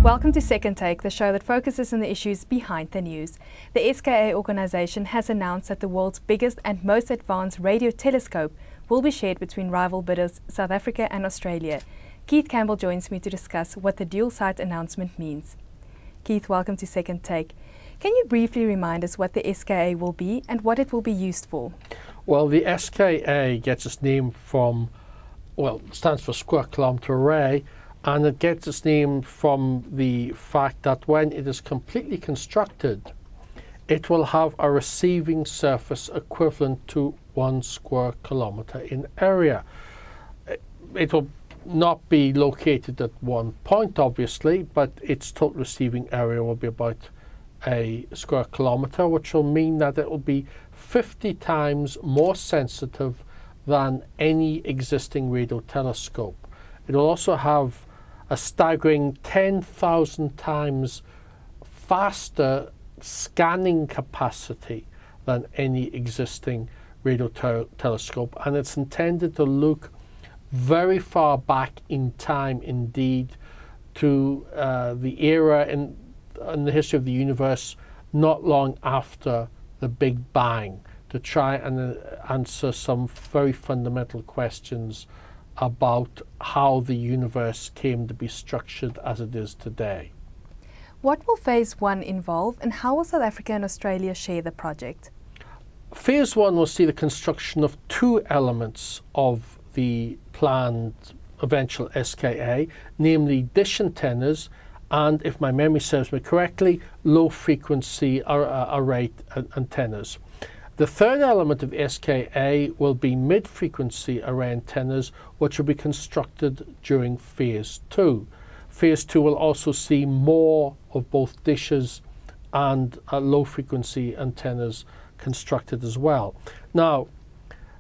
Welcome to Second Take, the show that focuses on the issues behind the news. The SKA organization has announced that the world's biggest and most advanced radio telescope will be shared between rival bidders South Africa and Australia. Keith Campbell joins me to discuss what the dual site announcement means. Keith, welcome to Second Take. Can you briefly remind us what the SKA will be and what it will be used for? Well, the SKA gets its name from, stands for Square Kilometre Array, and it gets its name from the fact that when it is completely constructed, it will have a receiving surface equivalent to 1 square kilometre in area. It will not be located at one point, obviously, but its total receiving area will be about a square kilometre, which will mean that it will be 50 times more sensitive than any existing radio telescope. It will also have a staggering 10,000 times faster scanning capacity than any existing radio telescope, and it's intended to look very far back in time indeed to the era in the history of the universe not long after the Big Bang, to try and answer some very fundamental questions about how the universe came to be structured as it is today. What will Phase 1 involve, and how will South Africa and Australia share the project? Phase 1 will see the construction of two elements of the planned eventual SKA, namely dish antennas and, if my memory serves me correctly, low-frequency array antennas. The third element of the SKA will be mid-frequency array antennas, which will be constructed during Phase 2. Phase 2 will also see more of both dishes and low-frequency antennas constructed as well. Now,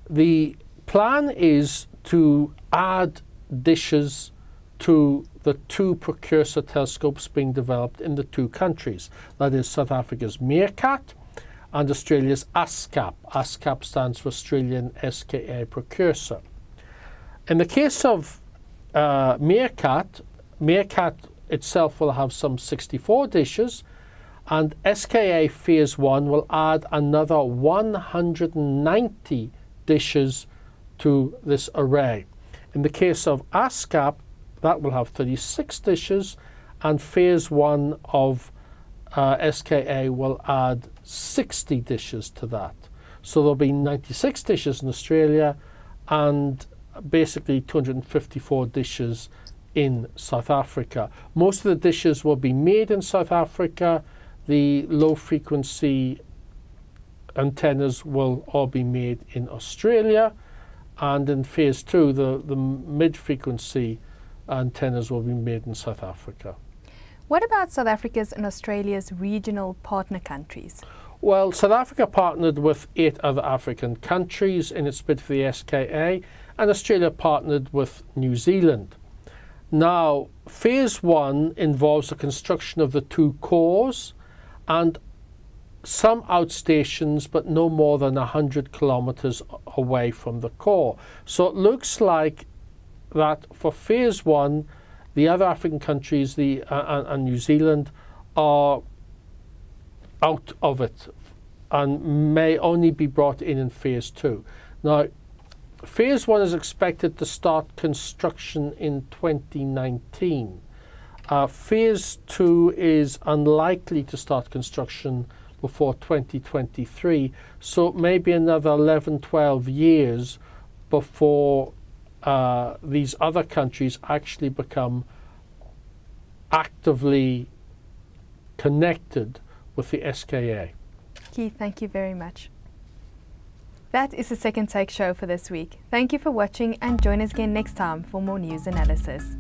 the plan is to add dishes to the two precursor telescopes being developed in the two countries. That is South Africa's Meerkat and Australia's ASCAP. ASCAP stands for Australian SKA Precursor. In the case of Meerkat itself will have some 64 dishes, and SKA Phase 1 will add another 190 dishes to this array. In the case of ASCAP, that will have 36 dishes, and Phase 1 of SKA will add 60 dishes to that. So there'll be 96 dishes in Australia and basically 254 dishes in South Africa. Most of the dishes will be made in South Africa. The low frequency antennas will all be made in Australia, and in Phase 2 the mid-frequency antennas will be made in South Africa. What about South Africa's and Australia's regional partner countries? Well, South Africa partnered with 8 other African countries in its bid for the SKA, and Australia partnered with New Zealand. Now, Phase 1 involves the construction of the two cores and some outstations, but no more than 100 kilometers away from the core. So it looks like that for Phase 1, the other African countries and New Zealand are out of it and may only be brought in Phase 2. Now, Phase 1 is expected to start construction in 2019. Phase 2 is unlikely to start construction before 2023, so it may be another 11-12 years before these other countries actually become actively connected with the SKA. Keith, thank you very much. That is the Second Take show for this week. Thank you for watching, and join us again next time for more news analysis.